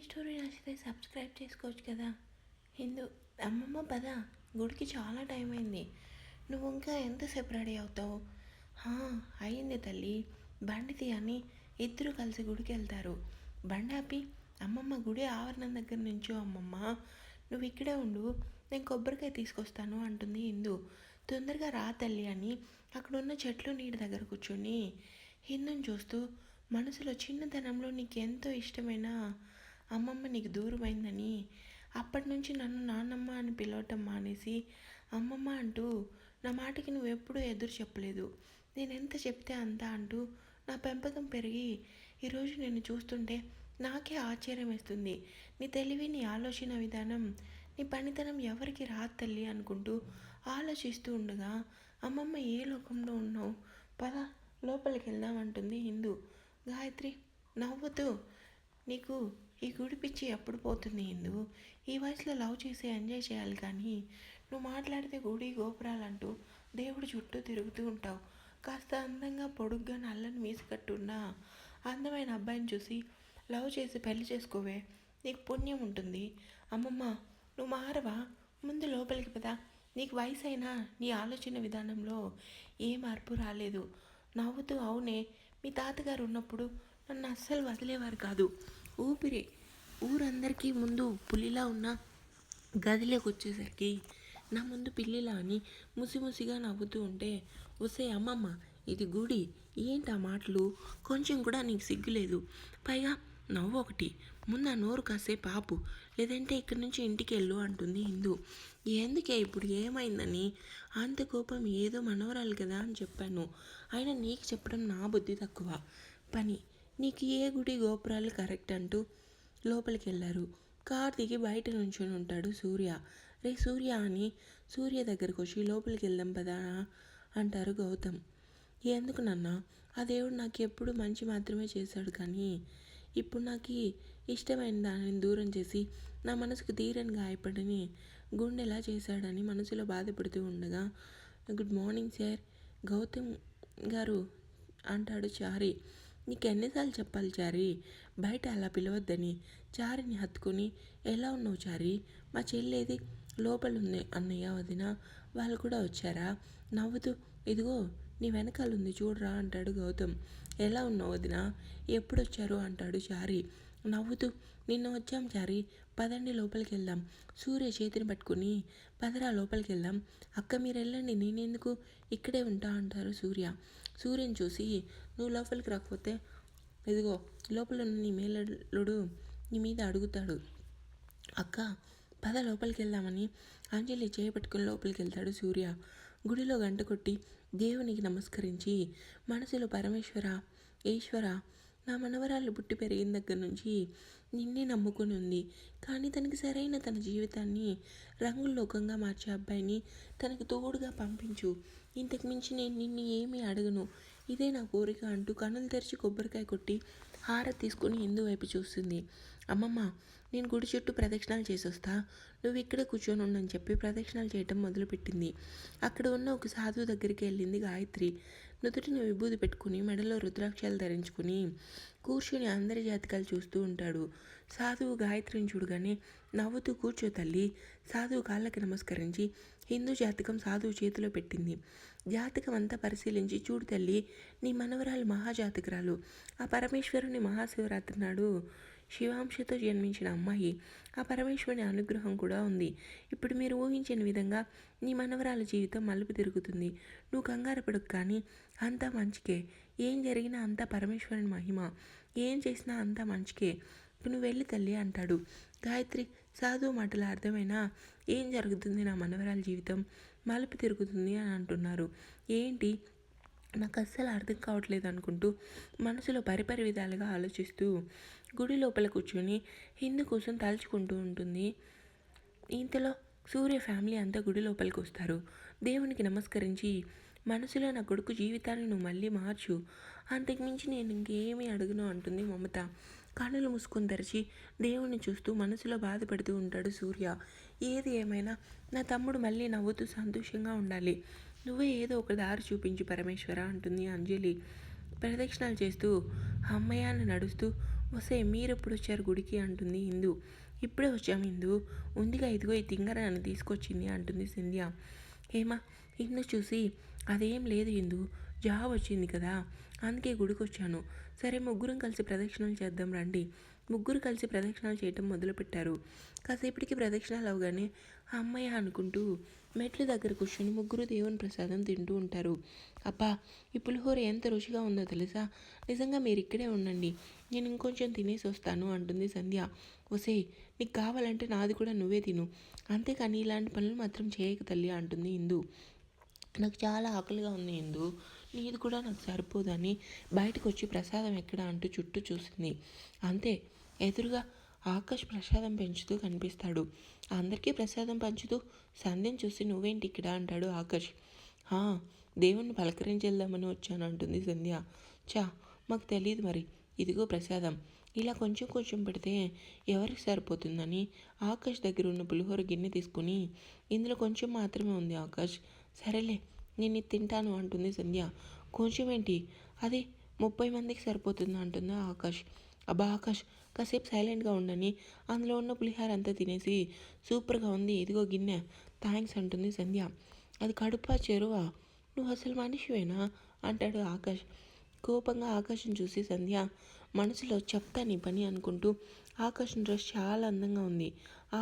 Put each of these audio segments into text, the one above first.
Story నచ్చితే subscribe చేసుకోవచ్చు కదా. హిందూ అమ్మమ్మ పద, గుడికి చాలా టైం అయింది. నువ్వు ఇంకా ఎంతసేపు రెడీ అవుతావు? అయింది తల్లి, బండి తీయని ఇద్దరు కలిసి గుడికి వెళ్తారు. బండి ఆపి, అమ్మమ్మ గుడి ఆవరణం దగ్గర నుంచో అమ్మమ్మ, నువ్వు ఇక్కడే ఉండు, నేను కొబ్బరికాయ తీసుకొస్తాను అంటుంది హిందూ. తొందరగా రా తల్లి అని అక్కడున్న చెట్లు నీటి దగ్గర కూర్చొని హిందూని చూస్తూ మనసులో చిన్నతనంలో నీకు ఎంతో ఇష్టమైన అమ్మమ్మ నీకు దూరమైందని, అప్పటి నుంచి నన్ను నాన్నమ్మ అని పిలవటం మానేసి అమ్మమ్మ అంటూ నా మాటకి నువ్వెప్పుడూ ఎదురు చెప్పలేదు. నేను ఎంత చెప్తే అంత అంటూ నా పెంపకం పెరిగి ఈరోజు నిన్ను చూస్తుంటే నాకే ఆశ్చర్యం వేస్తుంది. నీ తెలివి, నీ ఆలోచన విధానం, నీ పనితనం ఎవరికి రాదు తల్లి అనుకుంటూ ఆలోచిస్తూ ఉండగా, అమ్మమ్మ ఏ లోకంలో ఉన్నావు, పద లోపలికి వెళ్దామంటుంది హిందూ. గాయత్రి నవ్వుతూ, నీకు ఈ గుడి పిచ్చి ఎప్పుడు పోతుంది హిందూ? ఈ వయసులో లవ్ చేసి ఎంజాయ్ చేయాలి కానీ నువ్వు మాట్లాడితే గుడి గోపురాలంటూ దేవుడి చుట్టూ తిరుగుతూ ఉంటావు. కాస్త అందంగా పొడుగ్గా నల్లని మీసికట్టున్న అందమైన అబ్బాయిని చూసి లవ్ చేసి పెళ్లి చేసుకోవే, నీకు పుణ్యం ఉంటుంది. అమ్మమ్మ నువ్వు మారవా? ముందు లోపలికి పదా. నీకు వయసు అయినా నీ ఆలోచన విధానంలో ఏ మార్పు రాలేదు. నవ్వుతూ, అవునే, మీ తాతగారు ఉన్నప్పుడు నన్ను అస్సలు వదిలేవారు కాదు. ఊరందరికీ ముందు పులిలా ఉన్న గదిలోకి వచ్చేసరికి నా ముందు పిల్లిలా అని ముసిముసిగా నవ్వుతూ ఉంటే, ఒసే అమ్మమ్మ ఇది గుడి, ఏంటి ఆ మాటలు? కొంచెం కూడా నీకు సిగ్గులేదు. పైగా నవ్వు ఒకటి, ముందు ఆ నోరు కాసేపు ఆపు, లేదంటే ఇక్కడి నుంచి ఇంటికి వెళ్ళు అంటుంది హిందూ. ఎందుకే ఇప్పుడు ఏమైందని? అంత కోపం ఏదో మనవరాలు కదా అని చెప్పాను. అయినా నీకు చెప్పడం నా బుద్ధి తక్కువ పని. నీకు ఏ గుడి గోపురాలు కరెక్ట్ అంటూ లోపలికి వెళ్ళారు. కార్ దిగి బయట నుంచొని ఉంటాడు సూర్య. రే సూర్య అని సూర్య దగ్గరకు వచ్చి లోపలికి వెళ్దాం పదా అంటారు గౌతమ్. ఎందుకు నాన్న? ఆ దేవుడు నాకు ఎప్పుడు మంచి మాత్రమే చేశాడు, కానీ ఇప్పుడు నాకు ఇష్టమైన దానిని దూరం చేసి నా మనసుకు తీరని గాయపడని గుండెలా చేశాడని మనసులో బాధపడుతూ ఉండగా, గుడ్ మార్నింగ్ సార్, గౌతమ్ గారు అంటాడు చారి. నీకు ఎన్నిసార్లు చెప్పాలి చారి, బయట అలా పిలవద్దని. చారిని హత్తుకొని, ఎలా ఉన్నావు చారి, మా చెల్లేది? లోపలుంది అన్నయ్య, వదిన వాళ్ళు కూడా వచ్చారా? నవ్వుతూ, ఇదిగో నీ వెనకాలుంది చూడరా అంటాడు గౌతమ్. ఎలా ఉన్నావు వదిన, ఎప్పుడొచ్చారు అంటాడు చారి నవ్వుతూ. నిన్న వచ్చాం చారి, పదండి లోపలికి వెళ్దాం. సూర్య చేతిని పట్టుకుని, పదరా లోపలికి వెళ్దాం. అక్క మీరు వెళ్ళండి, నేనెందుకు ఇక్కడే ఉంటా అంటారు సూర్య. సూర్యని చూసి, నువ్వు లోపలికి రాకపోతే ఇదిగో లోపల ఉన్న నీ మేనల్లుడు నీ మీద అడుగుతాడు. అక్క పద లోపలికి వెళ్దామని అంజలి చేయబట్టుకుని లోపలికి వెళ్తాడు సూర్య. గుడిలో గంట కొట్టి దేవునికి నమస్కరించి మనసులో, పరమేశ్వర, ఈశ్వర, నా మనవరాలు పుట్టి పెరిగిన దగ్గర నుంచి నిన్నే నమ్ముకుని ఉంది, కానీ తనకి సరైన తన జీవితాన్ని రంగుల్లోకంగా మార్చే అబ్బాయిని తనకు తోడుగా పంపించు. ఇంతకు మించి నేను నిన్ను ఏమీ అడగను, ఇదే నా కోరిక అంటూ కనులు తెరిచి కొబ్బరికాయ కొట్టి హారతి తీసుకుని హిందూ వైపు చూస్తుంది. అమ్మమ్మ నేను గుడి చుట్టూ ప్రదక్షిణాలు చేసొస్తా, నువ్వు ఇక్కడే కూర్చొని ఉండని చెప్పి ప్రదక్షిణాలు చేయటం మొదలుపెట్టింది. అక్కడ ఉన్న ఒక సాధువు దగ్గరికి వెళ్ళింది గాయత్రి. నుదుటిని విభూది పెట్టుకుని మెడలో రుద్రాక్షాలు ధరించుకుని కూర్చుని అందరి జాతకాలు చూస్తూ ఉంటాడు. సాధువు గాయత్రిని చూడగానే నవ్వుతూ, కూర్చో తల్లి. సాధువు కాళ్ళకి నమస్కరించి హిందూ జాతకం సాధువు చేతిలో పెట్టింది. జాతకం అంతా పరిశీలించి, చూడు తల్లి, నీ మనవరాలు మహాజాతకురాలు. ఆ పరమేశ్వరుని మహాశివరాత్రి నాడు శివాంశతో జన్మించిన అమ్మాయి. ఆ పరమేశ్వరుని అనుగ్రహం కూడా ఉంది. ఇప్పుడు మీరు ఊహించిన విధంగా నీ మనవరాల జీవితం మలుపు తిరుగుతుంది. నువ్వు కంగారు పడకు, కానీ అంతా మంచికే. ఏం జరిగినా అంతా పరమేశ్వరుని మహిమ. ఏం చేసినా అంతా మంచికే. నువ్వు వెళ్ళి తల్లి అంటాడు. గాయత్రి సాధువు మాటలు అర్థమైనా, ఏం జరుగుతుంది, నా మనవరాల జీవితం మలుపు తిరుగుతుంది అని అంటున్నారు. ఏంటి నాకు అస్సలు అర్థం కావట్లేదు అనుకుంటూ మనసులో పరిపరి విధాలుగా ఆలోచిస్తూ గుడి లోపల కూర్చొని హిందూ కోసం తలుచుకుంటూ ఉంటుంది. ఇంతలో సూర్య ఫ్యామిలీ అంతా గుడి లోపలికి వస్తారు. దేవునికి నమస్కరించి, మనసులో నా కొడుకు జీవితాన్ని నువ్వు మళ్ళీ మార్చు, అంతకుమించి నేను ఇంకేమీ అడగను అంటుంది మమత. కన్నులు మూసుకొని తెరిచి దేవుణ్ణి చూస్తూ మనసులో బాధపడుతూ ఉంటాడు సూర్య. ఏది ఏమైనా నా తమ్ముడు మళ్ళీ నవ్వుతూ సంతోషంగా ఉండాలి, నువ్వే ఏదో ఒక దారి చూపించు పరమేశ్వర అంటుంది అంజలి. ప్రదక్షిణాలు చేస్తూ అమ్మయ్య అని నడుస్తూ వసే మీరెప్పుడు వచ్చారు గుడికి అంటుంది హిందూ. ఇప్పుడే వచ్చాం హిందూ, ఉందిగా ఇదిగో ఈ తింగర నన్ను తీసుకొచ్చింది అంటుంది సంధ్య. హేమ హిందూ చూసి అదేం లేదు హిందూ, జాబ్ వచ్చింది కదా అందుకే గుడికి వచ్చాను. సరే ముగ్గురం కలిసి ప్రదక్షిణలు చేద్దాం రండి. ముగ్గురు కలిసి ప్రదక్షిణాలు చేయటం మొదలుపెట్టారు. కాసేపటికి ప్రదక్షిణాలు అవగానే అమ్మయ్య అనుకుంటూ మెట్ల దగ్గర కూర్చొని ముగ్గురు దేవుని ప్రసాదం తింటూ ఉంటారు. అబ్బా ఈ పులిహోర ఎంత రుచిగా ఉందో తెలుసా, నిజంగా మీరు ఇక్కడే ఉండండి, నేను ఇంకొంచెం తినేసి వస్తాను అంటుంది సంధ్య. ఒసేయ్ నీకు కావాలంటే నాది కూడా నువ్వే తిను, అంతేకాని ఇలాంటి పనులు మాత్రం చేయక తల్లి అంటుంది హిందూ. నాకు చాలా ఆకలిగా ఉంది హిందూ, నీది కూడా నాకు సరిపోదని బయటకు వచ్చి ప్రసాదం ఎక్కడ అంటూ చుట్టూ చూసింది. అంతే ఎదురుగా ఆకాష్ ప్రసాదం పెంచుతూ కనిపిస్తాడు. అందరికీ ప్రసాదం పంచుతూ సంధ్యను చూసి నువ్వేంటి ఇక్కడ అంటాడు ఆకాష్. దేవుణ్ణి పలకరించేద్దామని వచ్చాను అంటుంది సంధ్య. చా మాకు తెలియదు మరి, ఇదిగో ప్రసాదం, ఇలా కొంచెం కొంచెం పెడితే ఎవరికి సరిపోతుందని ఆకాష్ దగ్గర ఉన్న పులిహోర గిన్నె తీసుకుని ఇందులో కొంచెం మాత్రమే ఉంది ఆకాష్, సరేలే నేను ఇది తింటాను అంటుంది సంధ్య. కొంచెం ఏంటి, అది 30 మందికి సరిపోతుంది అంటుంది ఆకాష్. అబ్బా ఆకాష్ కాసేపు సైలెంట్గా ఉండని అందులో ఉన్న పులిహార అంతా తినేసి సూపర్గా ఉంది ఇదిగో గిన్నె, థ్యాంక్స్ అంటుంది సంధ్య. అది కడుపా చెరువా, నువ్వు అసలు మనిషివేనా అంటాడు ఆకాష్. కోపంగా ఆకాశం చూసి సంధ్య మనసులో చెప్తా నీ పని అనుకుంటూ ఆకాశం డ్రెస్ చాలా అందంగా ఉంది.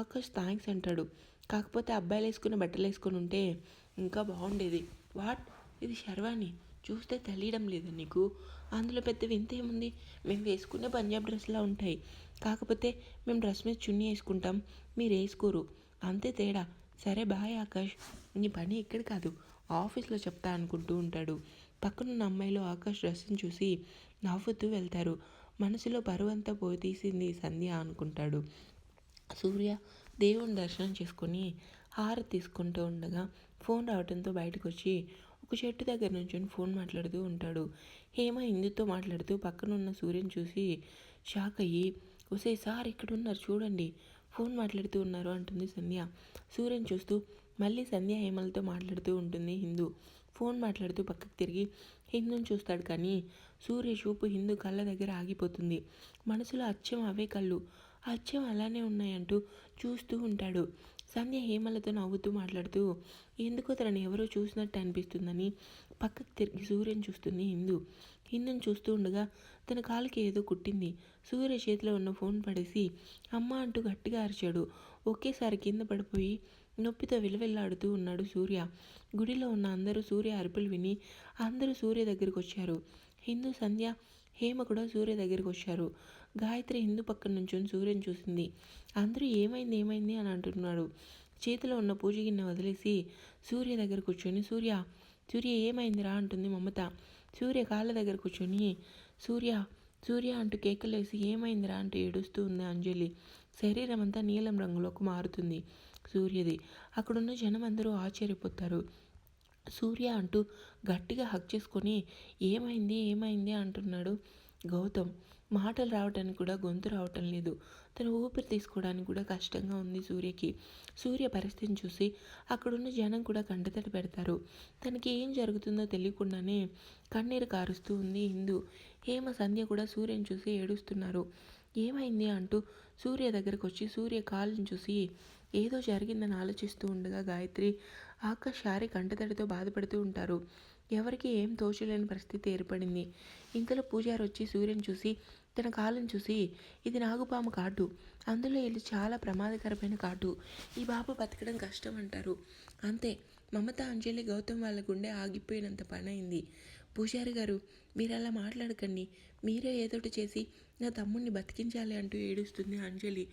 ఆకాష్ థ్యాంక్స్ అంటాడు. కాకపోతే అబ్బాయిలు వేసుకున్న బట్టలు వేసుకొని ఉంటే ఇంకా బాగుండేది. వాట్, ఇది శర్వాణి, చూస్తే తెలియడం లేదా నీకు, అందులో పెద్ద వింత ఏముంది, మేము వేసుకునే పంజాబ్ డ్రెస్లా ఉంటాయి, కాకపోతే మేము డ్రెస్ మీద చున్నీ వేసుకుంటాం, మీరు వేసుకోరు, అంతే తేడా. సరే బాయ్ ఆకాష్, నీ పని ఇక్కడ కాదు ఆఫీస్లో చెప్తా అనుకుంటూ ఉంటాడు. పక్కనున్న అమ్మాయిలు ఆకాష్ డ్రెస్ని చూసి నవ్వుతూ వెళ్తారు. మనసులో బరువంతా పోయి తీసింది సంధ్య అనుకుంటాడు. సూర్య దేవుని దర్శనం చేసుకొని హారతి తీసుకుంటూ ఉండగా ఫోన్ రావడంతో బయటకు వచ్చి ఒక చెట్టు దగ్గర నుంచి ఫోన్ మాట్లాడుతూ ఉంటాడు. హేమ హిందూతో మాట్లాడుతూ పక్కనున్న సూర్యని చూసి షాక్ అయ్యి, ఒసే సార్ ఇక్కడ ఉన్నారు చూడండి, ఫోన్ మాట్లాడుతూ ఉన్నారు అంటుంది సంధ్య. సూర్యని చూస్తూ మళ్ళీ సంధ్య హేమలతో మాట్లాడుతూ ఉంటుంది హిందూ. ఫోన్ మాట్లాడుతూ పక్కకు తిరిగి హిందూని చూస్తాడు కానీ సూర్య చూపు హిందూ కళ్ళ దగ్గర ఆగిపోతుంది. మనసులో అచ్చం అవే కళ్ళు, అచ్చం అలానే ఉన్నాయంటూ చూస్తూ ఉంటాడు. సంధ్య హేమలతో నవ్వుతూ మాట్లాడుతూ ఎందుకో తనని ఎవరో చూసినట్టు అనిపిస్తుందని పక్కకు తిరిగి సూర్యని చూస్తుంది హిందూ. హిందూని చూస్తూ ఉండగా తన కాలుకి ఏదో కుట్టింది. సూర్య చేతిలో ఉన్న ఫోన్ పడేసి అమ్మ అంటూ గట్టిగా అరిచాడు. ఒకేసారి కింద పడిపోయి నొప్పితో విలవిల్లాడుతూ ఉన్నాడు సూర్య. గుడిలో ఉన్న అందరూ సూర్య అరుపులు విని అందరూ సూర్య దగ్గరికి వచ్చారు. హిందూ, సంధ్య, హేమ కూడా సూర్య దగ్గరికి వచ్చారు. గాయత్రి హిందూ పక్కన నుంచొని సూర్యని చూసింది. అందరూ ఏమైంది ఏమైంది అని అంటున్నాడు. చేతిలో ఉన్న పూజ గిన్నె వదిలేసి సూర్య దగ్గర కూర్చొని సూర్య సూర్య ఏమైందిరా అంటుంది మమత. సూర్య కాళ్ళ దగ్గర కూర్చొని సూర్య సూర్య అంటూ కేకలేసి ఏమైందిరా అంటూ ఏడుస్తూ ఉంది అంజలి. శరీరం అంతా నీలం రంగులోకి మారుతుంది సూర్యది. అక్కడున్న జనం అందరూ ఆశ్చర్యపోతారు. సూర్య అంటూ గట్టిగా హక్ చేసుకొని ఏమైంది ఏమైంది అంటున్నాడు గౌతమ్. మాటలు రావటానికి కూడా గొంతు రావటం లేదు. తను ఊపిరి తీసుకోవడానికి కూడా కష్టంగా ఉంది సూర్యకి. సూర్య పరిస్థితిని చూసి అక్కడున్న జనం కూడా కంటతడి పెడతారు. తనకి ఏం జరుగుతుందో తెలియకుండానే కన్నీరు కారుస్తూ ఉంది హిందూ. హేమ, సంధ్య కూడా సూర్యని చూసి ఏడుస్తున్నారు. ఏమైంది అంటూ సూర్య దగ్గరకు వచ్చి సూర్య కాళ్ళని చూసి ఏదో జరిగిందని ఆలోచిస్తూ ఉండగా గాయత్రి, ఆకాష్, శారీ కంటతడితో బాధపడుతూ ఉంటారు. ఎవరికి ఏం తోచలేని పరిస్థితి ఏర్పడింది. ఇంతలో పూజారి వచ్చి సూర్యని చూసి తన కాళ్ళని చూసి ఇది నాగుపాము కాటు, అందులో ఇది చాలా ప్రమాదకరమైన కాటు, ఈ బాబు బతకడం కష్టం అంటారు. అంతే మమత, అంజలి, గౌతమ్ వాళ్ళ గుండె ఆగిపోయినంత పని అయింది. పూజారి గారు మీరు అలా మాట్లాడకండి, మీరే ఏదోటి చేసి నా తమ్ముడిని బతికించాలి అంటూ ఏడుస్తుంది అంజలి.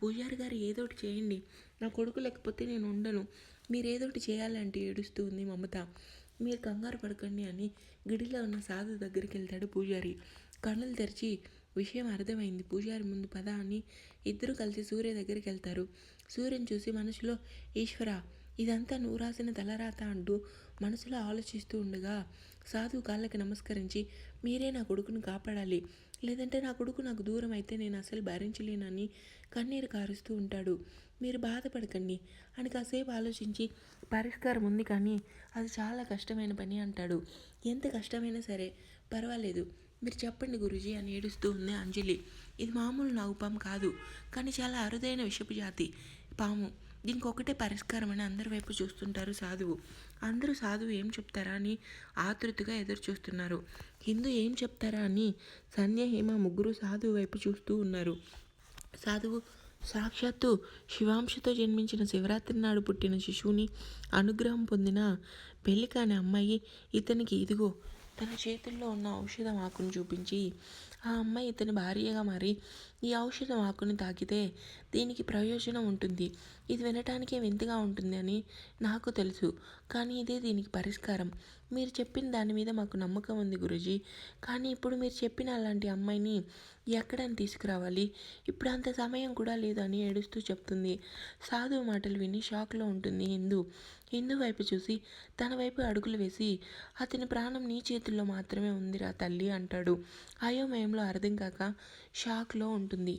పూజారి గారు ఏదోటి చేయండి, నా కొడుకు లేకపోతే నేను ఉండను, మీరు ఏదోటి చేయాలంటూ ఏడుస్తూ ఉంది మమత. మీరు కంగారు పడకండి అని గుడిలో ఉన్న సాధు దగ్గరికి వెళ్తాడు పూజారి. కన్నులు తెరిచి విషయం అర్థమైంది, పూజారి ముందు పద అని ఇద్దరు కలిసి సూర్య దగ్గరికి వెళ్తారు. సూర్యని చూసి మనసులో ఈశ్వర ఇదంతా నువ్వు రాసిన తలరాత అంటూ మనసులో ఆలోచిస్తూ ఉండగా సాధువు కాళ్ళకి నమస్కరించి మీరే నా కొడుకును కాపాడాలి, లేదంటే నా కొడుకు నాకు దూరం అయితే నేను అసలు భరించలేనని కన్నీరు కారుస్తూ ఉంటాడు. మీరు బాధపడకండి అని కాసేపు ఆలోచించి పరిష్కారం ఉంది కానీ అది చాలా కష్టమైన పని అంటాడు. ఎంత కష్టమైనా సరే పర్వాలేదు, మీరు చెప్పండి గురూజీ అని ఏడుస్తూ ఉంది అంజలి. ఇది మామూలు నాగుపాము కాదు, కానీ చాలా అరుదైన విషపు జాతి పాము. దీనికి ఒకటే పరిష్కారం అని అందరి వైపు చూస్తుంటారు సాధువు. అందరూ సాధువు ఏం చెప్తారా అని ఆతృతగా ఎదురు చూస్తున్నారు. హిందూ ఏం చెప్తారా అని సంధ్య, హేమ ముగ్గురు సాధువు వైపు చూస్తూ ఉన్నారు. సాధువు సాక్షాత్తు శివాంశతో జన్మించిన శివరాత్రి నాడు పుట్టిన శిశువుని అనుగ్రహం పొందిన పెళ్లి కాని అమ్మాయి ఇతనికి ఇదిగో తన చేతుల్లో ఉన్న ఔషధం ఆకును చూపించి, ఆ అమ్మాయి ఇతని భార్యగా మారి ఈ ఔషధం ఆకుని తాకితే దీనికి ప్రయోజనం ఉంటుంది. ఇది వినటానికే వింతగా ఉంటుంది అని నాకు తెలుసు, కానీ ఇదే దీనికి పరిష్కారం. మీరు చెప్పిన దాని మీద మాకు నమ్మకం ఉంది గురూజీ. కానీ ఇప్పుడు మీరు చెప్పిన అలాంటి అమ్మాయిని ఎక్కడని తీసుకురావాలి? ఇప్పుడు అంత సమయం కూడా లేదు అని ఏడుస్తూ చెప్తుంది. సాధువు మాటలు విని షాక్లో ఉంటుంది హిందూ వైపు చూసి తన వైపు అడుగులు వేసి, అతని ప్రాణం నీ చేతుల్లో మాత్రమే ఉందిరా తల్లి అంటాడు. అయోమయంలో అర్థం కాక షాక్లో ఉంటుంది.